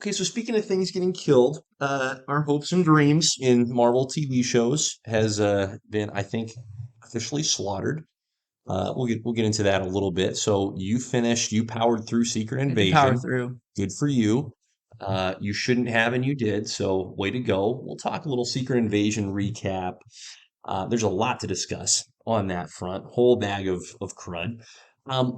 Okay, so speaking of things getting killed, our hopes and dreams in Marvel TV shows has been, I think, officially slaughtered. We'll get into that a little bit. So you powered through Secret I did power Invasion. through. Good for you. You shouldn't have, and you did. So way to go. We'll talk a little Secret Invasion recap. There's a lot to discuss on that front. Whole bag of crud.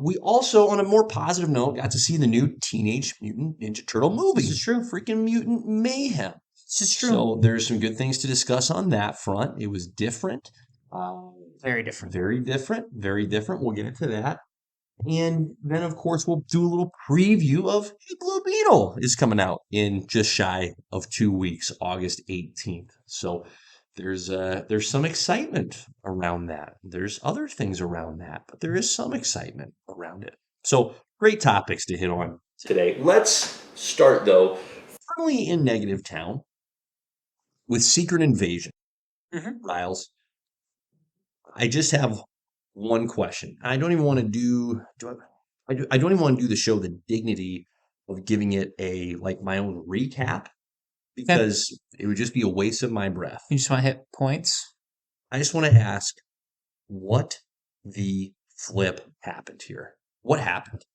We also, on a more positive note, got to see the new Teenage Mutant Ninja Turtle This movie. is true. Freaking Mutant Mayhem. This is true. So there's some good things to discuss on that front. It was different. Very different. Very different. Very different. We'll get into that. And then, of course, we'll do a little preview of Hey Blue Beetle is coming out in just shy of 2 weeks, August 18th. So there's some excitement around that. There's other things around that, but there is some excitement around it. So great topics to hit on today. Let's start though firmly in Negative Town with Secret Invasion. Miles, I just have one question. I don't even want to I don't even want to do the show the dignity of giving it my own recap Okay. because it would just be a waste of my breath. You just want to hit points? I just want to ask what the flip happened here. What happened?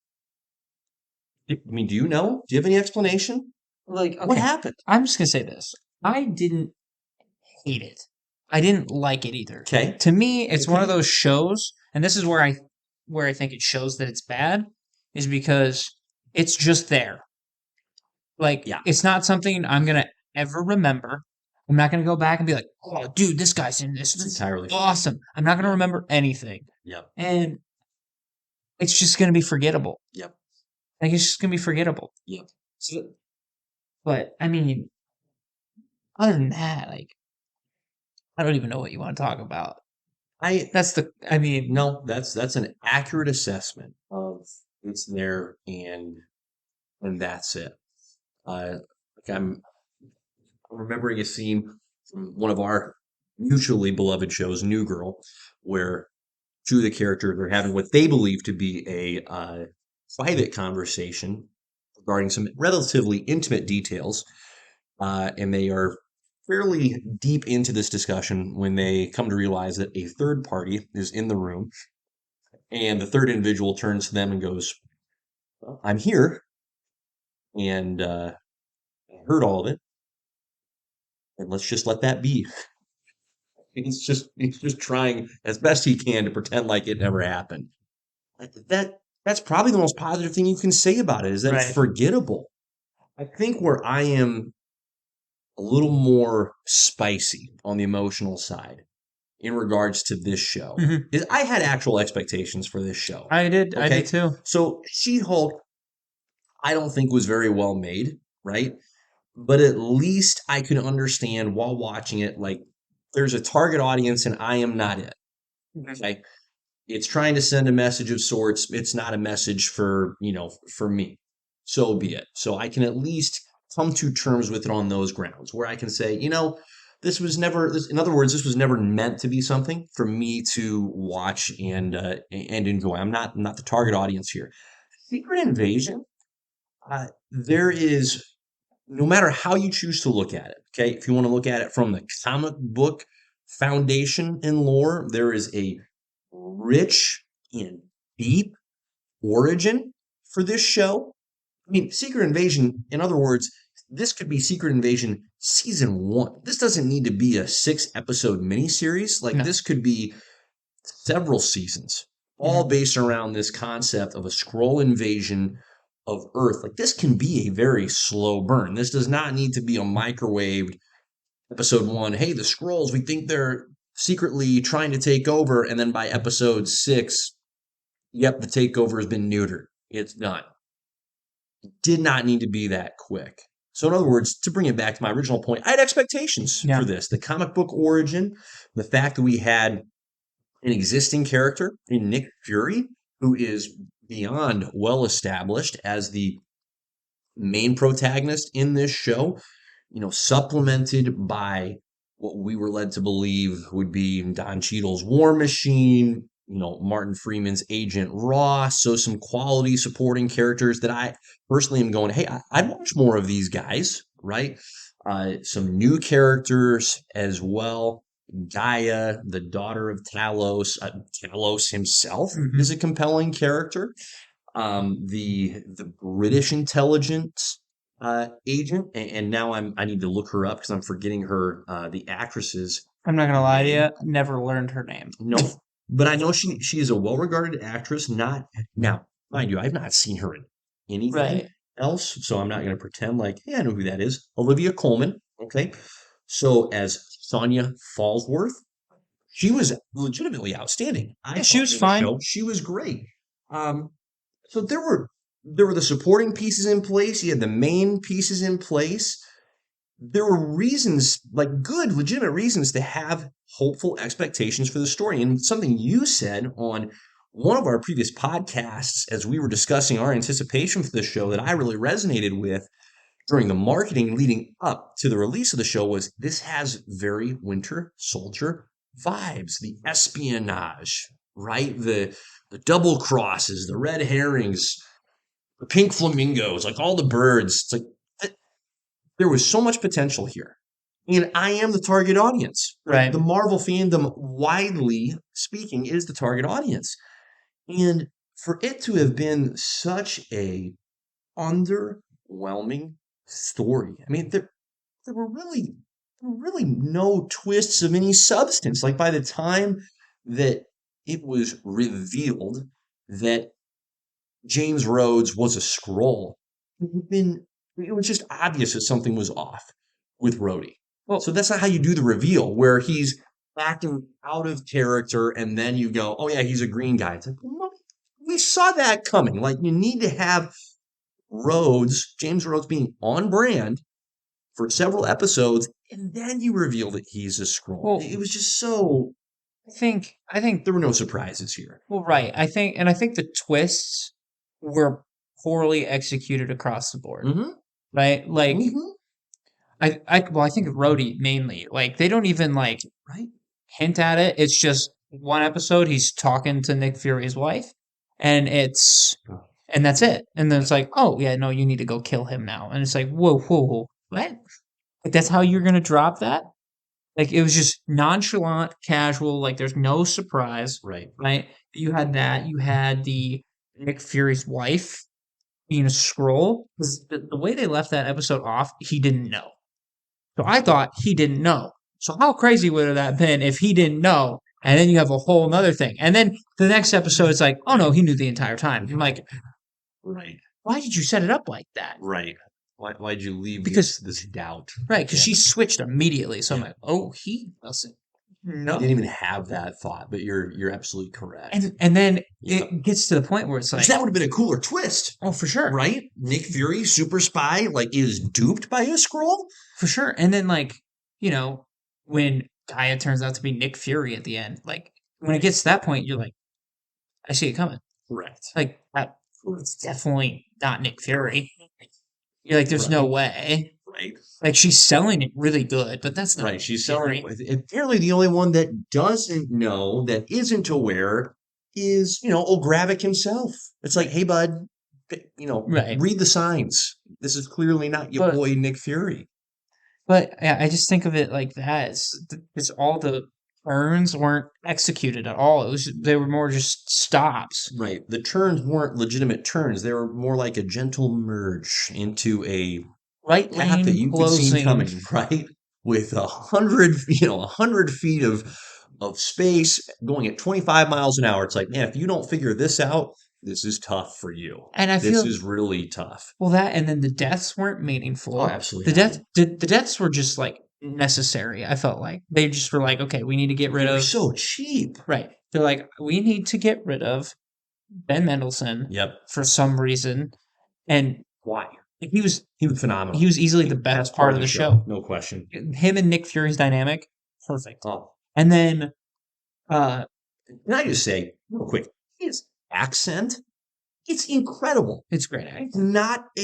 I mean, do you know? Do you have any explanation? Like, What okay. happened? I'm just gonna say this. I didn't hate it. I didn't like it either. Okay. To me, it's one of Okay. those shows, and this is where I think it shows that it's bad, is because it's just there. Like, Yeah. it's not something I'm gonna ever remember. I'm not gonna go back and be like, oh, dude, this guy's in this. It's This is entirely awesome. I'm not gonna remember anything, Yep. and it's just gonna be forgettable. Yep. Like, it's just gonna be forgettable. Yep. So, but I mean, other than that, like, I don't even know what you want to talk about. I I mean, No, that's an accurate assessment of it's there and that's it. Like I'm remembering a scene from one of our mutually beloved shows, New Girl, where two of the characters are having what they believe to be a private conversation regarding some relatively intimate details, and they are fairly deep into this discussion when they come to realize that a third party is in the room, and the third individual turns to them and goes, "Well, I'm here, and I heard all of it, and let's just let that be." He's just trying as best he can to pretend like it never happened. That's probably the most positive thing you can say about it is that it's right. forgettable. I think where I am a little more spicy on the emotional side in regards to this show Mhm. is I had actual expectations for this show. I did. I Okay. did too. So She-Hulk, I don't think was very well made, right? But at least I could understand while watching it, like there's a target audience and I am not it. Okay. It's trying to send a message of sorts. It's not a message for me. So be it. So I can at least come to terms with it on those grounds where I can say, in other words, this was never meant to be something for me to watch and enjoy. I'm not the target audience here. Secret Invasion, there is, no matter how you choose to look at it, okay, if you want to look at it from the comic book foundation and lore, there is a rich and deep origin for this show. I mean, Secret Invasion, in other words, this could be Secret Invasion season 1. This doesn't need to be a 6-episode miniseries. Like, No. this could be several seasons, all based around this concept of a Skrull invasion of Earth. Like, this can be a very slow burn. This does not need to be a microwaved episode 1. Hey, the Skrulls, we think they're secretly trying to take over. And then by episode 6, yep, the takeover has been neutered. It's done. It did not need to be that quick. So in other words, to bring it back to my original point, I had expectations Yeah. for this. The comic book origin, the fact that we had an existing character in Nick Fury, who is beyond well established as the main protagonist in this show, supplemented by what we were led to believe would be Don Cheadle's War Machine, Martin Freeman's Agent Ross. So some quality supporting characters that I personally am going, hey, I'd watch more of these guys, right? Some new characters as well. Gaia, the daughter of Talos. Talos himself Mhm. is a compelling character. The British intelligence agent, and now I need to look her up because I'm forgetting her the actress's I'm not gonna lie to name. you. Never learned her name. No, but I know she is a well-regarded actress. Not now, mind you, I've not seen her in anything Right. else, so I'm not going to pretend like, hey, I know who that is. Olivia Colman. Okay, so as Sonia Fallsworth, she was legitimately outstanding. I Yeah, she thought was in the fine. show she was great. Um, so there were the supporting pieces in place. You had the main pieces in place. There were reasons, like good, legitimate reasons, to have hopeful expectations for the story. And something you said on one of our previous podcasts, as we were discussing our anticipation for the show, that I really resonated with during the marketing leading up to the release of the show was this has very Winter Soldier vibes, the espionage, right? The double crosses, the red herrings, the pink flamingos, like all the birds. It's like there was so much potential here. And I am the target audience. Like the Right. Marvel fandom, widely speaking, is the target audience. And for it to have been such a underwhelming story, I mean, there were really no twists of any substance. Like by the time that it was revealed that James Rhodes was a scroll, it was just obvious that something was off with Rhodey. So Well, that's not how you do the reveal, where he's acting out of character, and then you go, "Oh yeah, he's a green guy." It's like, well, we saw that coming. Like you need to have James Rhodes, being on brand for several episodes, and then you reveal that he's a scroll. well, It was just so. I think, There were no surprises here. well, right. I think the twists were poorly executed across the board. Mm-hmm. Right. Like, Mm-hmm. I think of Rhodey mainly. Like, they don't even like Right. hint at it. It's just one episode he's talking to Nick Fury's wife, and and that's it. And then it's like, oh yeah, no, you need to go kill him now. And it's like, whoa, whoa, whoa, what? Like that's how you're gonna drop that? Like it was just nonchalant, casual. Like there's no surprise, Right. right? You had that. You had the Nick Fury's wife being a scroll. Because the way they left that episode off, he didn't know. So I thought he didn't know. So how crazy would have that been if he didn't know? And then you have a whole nother thing. And then the next episode, it's like, oh no, he knew the entire time. I'm like, Right. why did you set it up like that? Right. Why'd you leave Because this doubt? right, because Yeah. she switched immediately. So I'm Yeah. like, oh, he doesn't I know. didn't even have that thought, but you're absolutely correct. And then Yeah. it gets to the point where it's like, That would have been a cooler twist, oh, for sure, right? Nick Fury, super spy, like is duped by a scroll. for sure. And then like, you know, when Gaia turns out to be Nick Fury at the end, like when it gets to that point, you're like, I see it coming. Correct. Like it's definitely not Nick Fury. You're like, there's no Right. way. Right. Like she's selling it really good, but that's not Right. Nick She's Fury. selling. Apparently, the only one that doesn't know, that isn't aware, is old Gravik himself. It's like, hey, bud, Right. read the signs. This is clearly not your But boy Nick Fury. but yeah, I just think of it like that. It's all the turns weren't executed at all. They were more just stops. Right. The turns weren't legitimate turns. They were more like a gentle merge into a Right path that lane you could see closing. coming, right? With 100 feet of space going at 25 miles an hour. It's like, man, if you don't figure this out, this is tough for you. And I This feel is really tough. well that and then the deaths weren't Oh, meaningful. absolutely The not. the deaths were just like necessary, I felt like. They just were like, okay, we need to get rid They're of so cheap. right. They're like, we need to get rid of Ben Mendelsohn Yep. for some reason. And Why? he was He was phenomenal. he was easily the best part of the show. No question. Him and Nick Fury's dynamic, perfect. Oh, And then uh can I just say, real quick, his accent, it's incredible. it's great.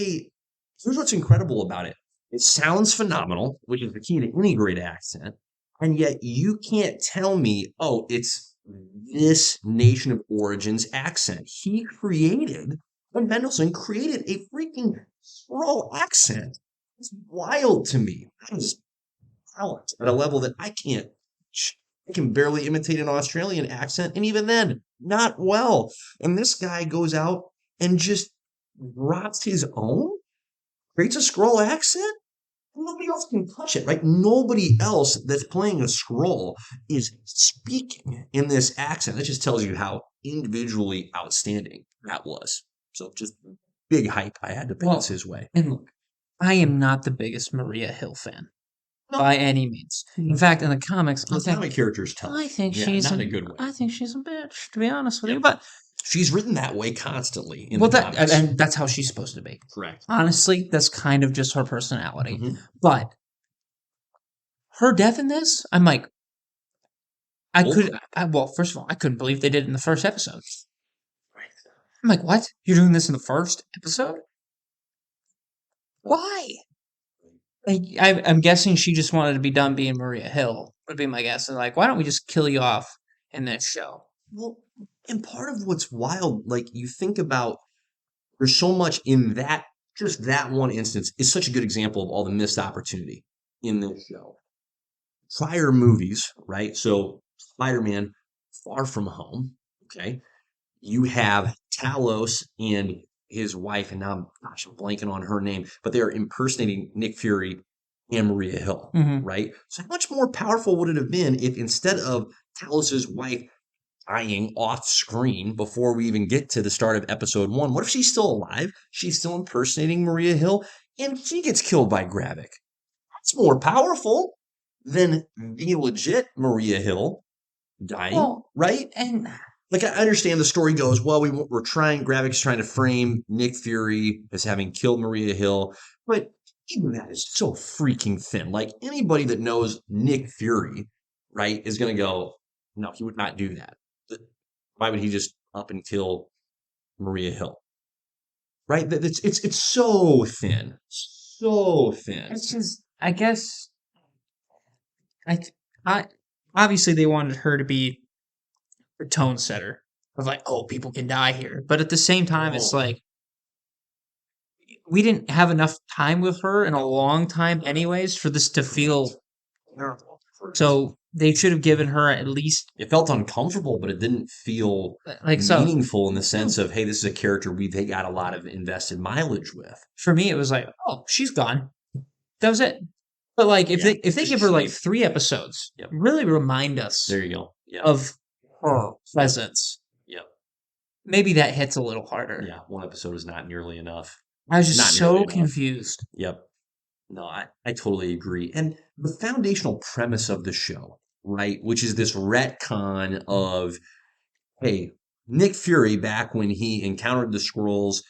Here's what's incredible about it. It sounds phenomenal, which is the key to any great accent. And yet you can't tell me, oh, it's this Nation of Origins accent. He created, Ben Mendelsohn created a freaking Skrull accent. It's wild to me. That is talent at a level that I can barely imitate an Australian accent, and even then, not well. And this guy goes out and just drops his own, creates a Skrull accent. Nobody else can touch it, right? Nobody else that's playing a Skrull is speaking in this accent. That just tells you how individually outstanding that was. So just big hype I had to pass his way. And look, I am not the biggest Maria Hill fan No. by any means. In fact, in the comics, The comic characters tell. I think Yeah, she's not in a good way. I think she's a bitch, to be honest with you. Yep. But She's written that way constantly in well, the that comics. and that's how she's supposed to be. Correct. Honestly, that's kind of just her personality. Mhm. But her death in this, I'm like, well, first of all, I couldn't believe they did it in the first episode. Right. I'm like, what? You're doing this in the first episode? Why? I'm guessing she just wanted to be done being Maria Hill, would be my guess. And like, why don't we just kill you off in this show? Well, and part of what's wild, like you think about, there's so much in that, just that one instance is such a good example of all the missed opportunity in this show. Prior movies, right? So Spider-Man Far From Home, okay? You have Talos and his wife, and now I'm blanking on her name, but they are impersonating Nick Fury and Maria Hill, Mhm. right? So how much more powerful would it have been if instead of Talos's wife dying off screen before we even get to the start of episode 1, what if she's still alive? She's still impersonating Maria Hill, and she gets killed by Gravik. That's more powerful than the legit Maria Hill dying, Well, right? and Like, I understand the story goes, well, Gravik's trying to frame Nick Fury as having killed Maria Hill, but even that is so freaking thin. Like, anybody that knows Nick Fury, right, is going to go, no, he would not do that. Why would he just up and kill Maria Hill? Right? It's so thin. So thin. it's just, I guess, I obviously they wanted her to be a tone setter of like, oh, people can die here. But at the same time, it's Oh. like, we didn't have enough time with her in a long time anyways for this to feel terrible. So they should have given her at least It felt uncomfortable, but it didn't feel like, so meaningful in the sense of, hey, this is a character they got a lot of invested mileage with. for me it was like, oh, she's gone. That was it. But like if Yeah, they give her like 3 episodes, Yep. really remind us There you go. Yeah. of her presence. Yep. Maybe that hits a little harder. Yeah. One episode is not nearly enough. I was just Not so nearly enough. confused. Yep. No, I totally agree. And the foundational premise of the show, right, which is this retcon of, hey, Nick Fury, back when he encountered the Skrulls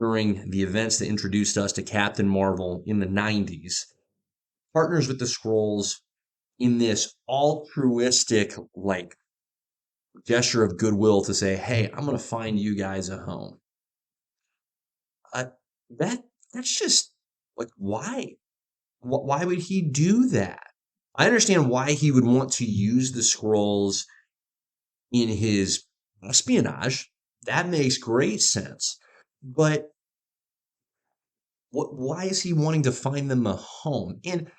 during the events that introduced us to Captain Marvel in the 90s, partners with the Skrulls in this altruistic, like, gesture of goodwill to say, hey, I'm going to find you guys a home. That's just, like, why? Why would he do that? I understand why he would want to use the Skrulls in his espionage. That makes great sense. But why is he wanting to find them a home? And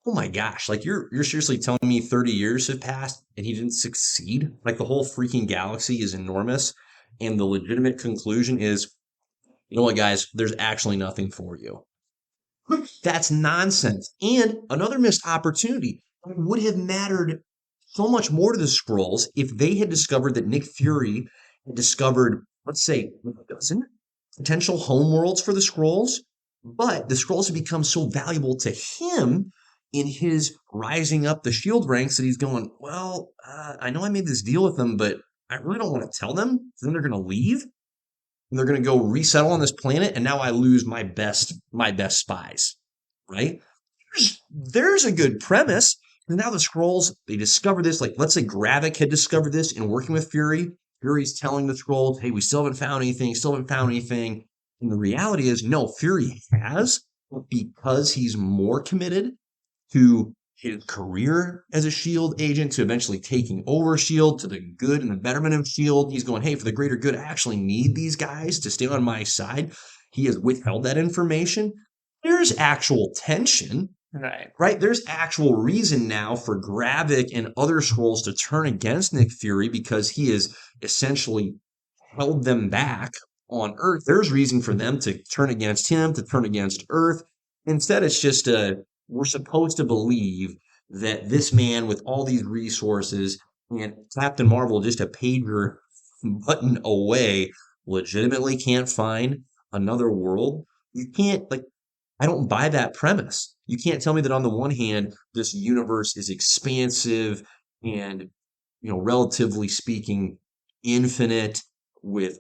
oh my gosh, like you're seriously telling me 30 years have passed and he didn't succeed? Like the whole freaking galaxy is enormous, and the legitimate conclusion is, you know what, guys, there's actually nothing for you. That's nonsense. And another missed opportunity. It would have mattered so much more to the Skrulls if they had discovered that Nick Fury had discovered, let's say, a dozen potential homeworlds for the Skrulls, but the Skrulls have become so valuable to him in his rising up the shield ranks that he's going, well, I know I made this deal with them, but I really don't want to tell them. Then they're going to leave. And they're going to go resettle on this planet, and now I lose my best spies, right? There's a good premise. And now the Skrulls, they discover this. Like, let's say Gravik had discovered this and working with Fury. Fury's telling the Skrulls, hey, we still haven't found anything. And the reality is, no, Fury has, but because he's more committed to his career as a Shield agent to eventually taking over Shield to the good and the betterment of Shield. He's going, hey, for the greater good, I actually need these guys to stay on my side. He has withheld that information. There's actual tension, Right. right? There's actual reason now for Gravik and other Skrulls to turn against Nick Fury because he has essentially held them back on Earth. There's reason for them to turn against him, to turn against Earth. Instead, it's just we're supposed to believe that this man with all these resources and Captain Marvel just a pager button away legitimately can't find another world. You can't like I don't buy that premise. You can't tell me that on the one hand, this universe is expansive and, relatively speaking, infinite with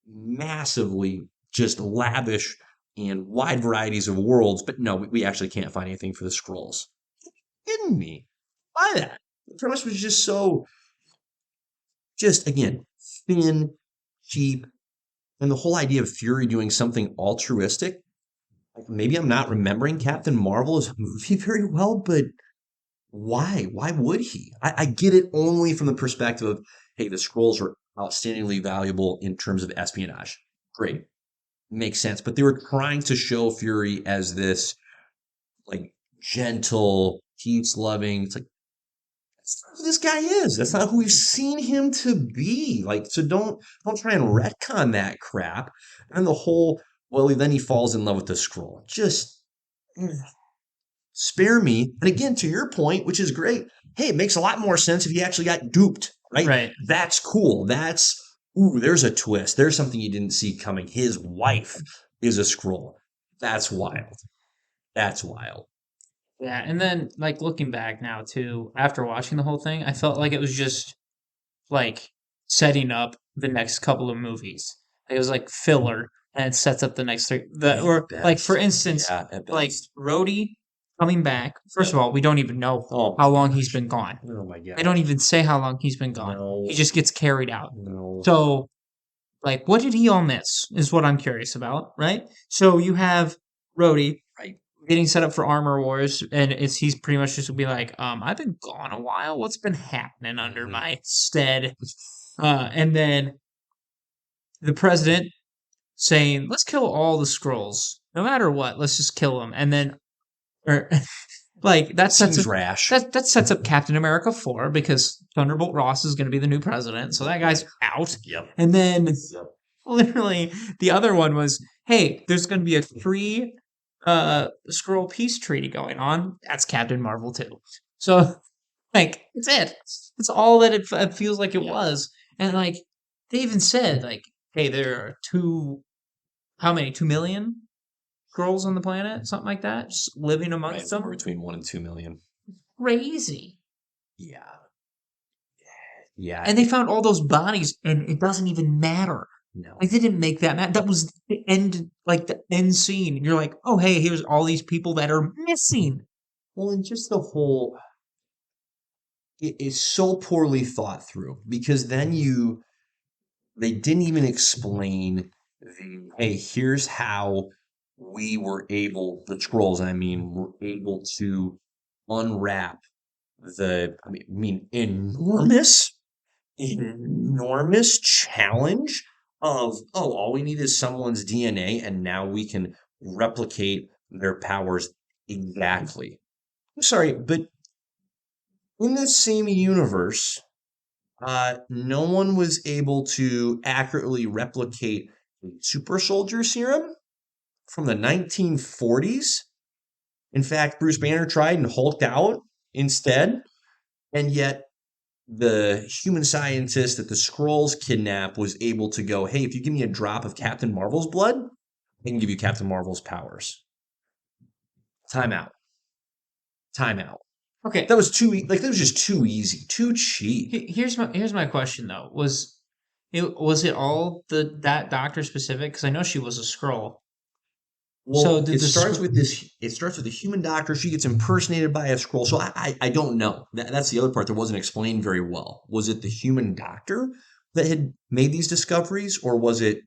massively just lavish and wide varieties of worlds. But no, we actually can't find anything for the Skrulls. Kidding me? Buy that. The premise was just so, just again, thin, cheap. And the whole idea of Fury doing something altruistic, maybe I'm not remembering Captain Marvel as a movie very well, but why? Why would he? I get it only from the perspective of, hey, the Skrulls are outstandingly valuable in terms of espionage. Great. Makes sense. But they were trying to show Fury as this like gentle, peace loving. It's like that's not who this guy is. That's not who we've seen him to be. Like, so don't try and retcon that crap. And then the whole, well, then he falls in love with the Skrull. Just spare me. And again, to your point, which is great. Hey, it makes a lot more sense if he actually got duped, right? Right. That's cool. There's a twist. There's something you didn't see coming. His wife is a Skrull. That's wild. That's wild. Yeah, and then like looking back now too, after watching the whole thing, I felt like it was just like setting up the next couple of movies. Like, it was like filler, and it sets up the next three. At Or like for best. instance, Yeah, at like best. Rhodey coming back. First Yep. of all, we don't even know Oh how my long he's gosh. been gone. Oh my god. They don't even say how long he's been gone. No. He just gets carried out. No. So, like, what did he all miss? Is what I'm curious about, right? So you have Rhodey Right. getting set up for Armor Wars, and he's pretty much just gonna be like, I've been gone a while. What's been happening under Mhm. my stead? And then the president saying, "Let's kill all the Skrulls, no matter what. Let's just kill them." And then, or like that sets Seems up rash. that sets up Captain America 4 because Thunderbolt Ross is going to be the new president, so that guy's out. Yep. And then Yep. literally the other one was, "Hey, there's going to be a free Skrull peace treaty going on." That's Captain Marvel too. So like it's it. It's all that it feels like it Yeah. was. And like they even said like, "Hey, there are how many? 2 million girls on the planet, something like that, just living Right. amongst Somewhere them." between 1 and 2 million. Crazy. Yeah. Yeah. And they found all those bodies, and it doesn't even matter. No. Like they didn't make that matter. That was the end, like the end scene. And you're like, oh hey, here's all these people that are missing. Well, and just the whole it is so poorly thought through because then they didn't even explain hey, here's how we were able, the Scrolls, I mean, were able to unwrap enormous challenge of, oh, all we need is someone's DNA and now we can replicate their powers exactly. I'm sorry, but in this same universe, no one was able to accurately replicate the super soldier serum from the 1940s. In fact, Bruce Banner tried and hulked out instead. And yet, the human scientist that the Skrulls kidnap was able to go, hey, if you give me a drop of Captain Marvel's blood, I can give you Captain Marvel's powers. Time out. Time out. Okay, That was that was just too easy, too cheap. here's my question though. Was it all that doctor specific? Because I know she was a Skrull. Well, So did it the starts Skrull- with this. It starts with a human doctor. She gets impersonated by a Skrull. So I don't know. That's the other part that wasn't explained very well. Was it the human doctor that had made these discoveries, or was it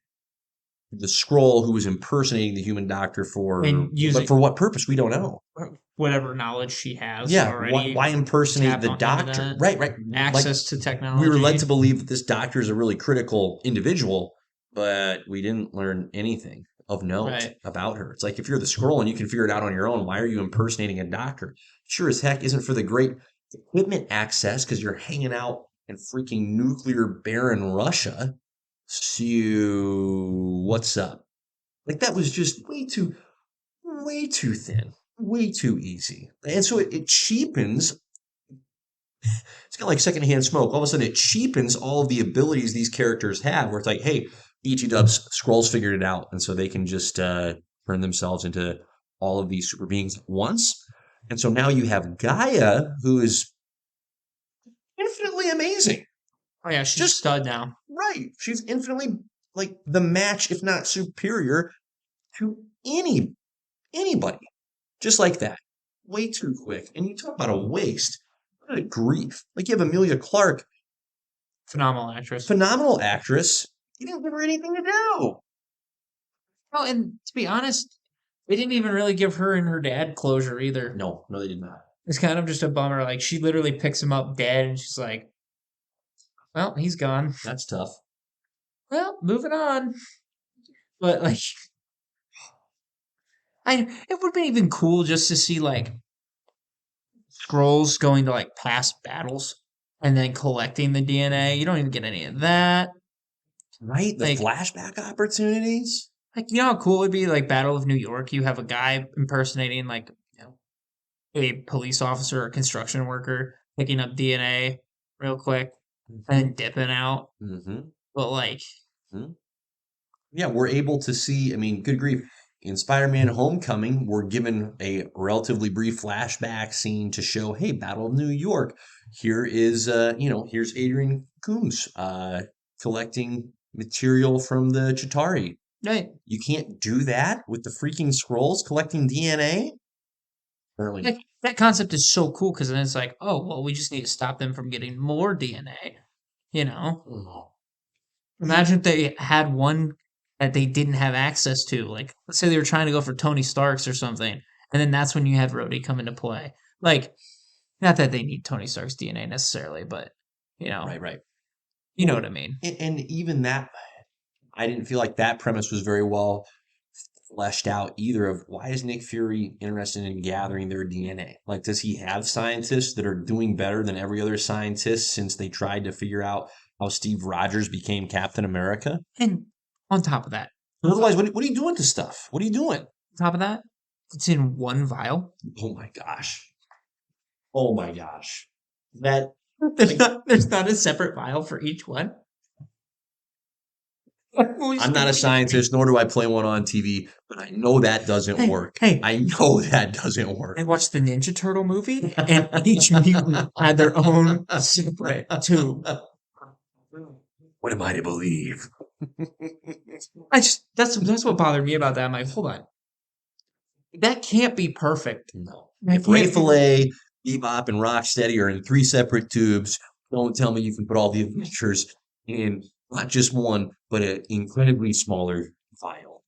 the Skrull who was impersonating the human doctor And but for what purpose? We don't know. whatever knowledge she has Yeah, already. why impersonate Tap the onto doctor? that. Right, like Access to we technology. were led to believe that this doctor is a really critical individual, but we didn't learn anything of note Right. about her. It's like if you're the scroll and you can figure it out on your own, why are you impersonating a doctor? Sure as heck isn't for the great equipment access because you're hanging out in freaking nuclear barren Russia. So what's up? Like that was just way too thin, way too easy. And so it cheapens, it's kind of like secondhand smoke. All of a sudden it cheapens all of the abilities these characters have, where it's like, hey, BT Dubs Scrolls figured it out. And so they can just turn themselves into all of these super beings at once. And so now you have Gaia, who is infinitely amazing. Oh yeah, she's Just- a stud now. Right. She's infinitely like the match, if not superior, to anybody. Just like that. Way too quick. And you talk about a waste. What a grief. Like you have Amelia Clark, Phenomenal actress. phenomenal actress. You didn't give her anything to do. Well, and to be honest, they didn't even really give her and her dad closure either. No, they did not. It's kind of just a bummer. Like she literally picks him up dead, and she's like, "Well, he's gone. That's tough. Well, moving on." But like, it would have been even cool just to see like scrolls going to like past battles and then collecting the DNA. You don't even get any of that. Right? The Like- flashback opportunities. Like, you know how cool it would be, like Battle of New York? You have a guy impersonating like a police officer or construction worker, picking up DNA real quick and then dipping out. Mm-hmm. But like, Yeah, we're able to see, I mean, good grief. In Spider-Man Homecoming, we're given a relatively brief flashback scene to show, hey, Battle of New York. Here is, here's Adrian Coombs collecting material from the Chitauri. right, You can't do that with the freaking scrolls collecting DNA? Apparently. like that concept is so cool because then it's like, oh, well, we just need to stop them from getting more DNA. You know, Oh. imagine if they had one that they didn't have access to. Like, let's say they were trying to go for Tony Stark's or something, and then that's when you had Rhodey come into play. Like, not that they need Tony Stark's DNA necessarily, but Right. you know what I mean. And even that, I didn't feel like that premise was very well fleshed out either of why is Nick Fury interested in gathering their DNA? Like, does he have scientists that are doing better than every other scientist since they tried to figure out how Steve Rogers became Captain America? And on top of that, Otherwise, what are you doing to stuff? What are you doing? it's in one vial. Oh my gosh. Oh my gosh. That There's not a separate vial for each one. I'm not a scientist, nor do I play one on TV, but I know that doesn't work. Hey, I know that doesn't work. I watched the Ninja Turtle movie, and each mutant had their own separate tube. What am I to believe? That's what bothered me about that. I'm like, hold on, that can't be perfect. No. That If can't Ray be- Fillet, Bebop, and Rocksteady are in 3 separate tubes, don't tell me you can put all the adventures in not just one, but an incredibly smaller vial.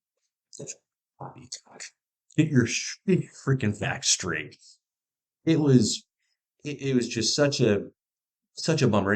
Get your freaking facts straight. It was just such a bummer.